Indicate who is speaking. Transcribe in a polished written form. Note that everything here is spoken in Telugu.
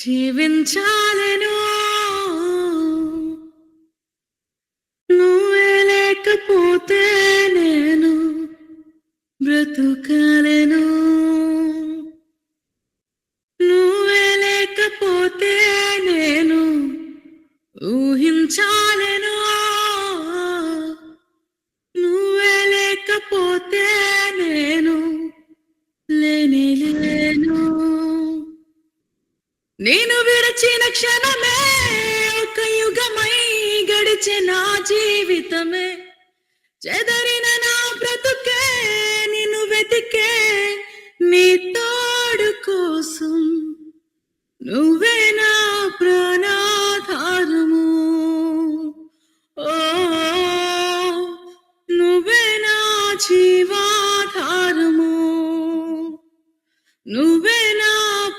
Speaker 1: జీవించాలెను నువ్వే లేకపోతే నేను బ్రతుకలేను నువ్వే లేకపోతే నేను ఊహించాలెను నువ్వే లేకపోతే నేను లేనే లేను నేను విరచిన క్షణమే ఒక యుగమై గడిచే నా జీవితమే చెదరిన నా బ్రతుకే నిన్ను వెతికే నీ తోడు కోసం నువ్వే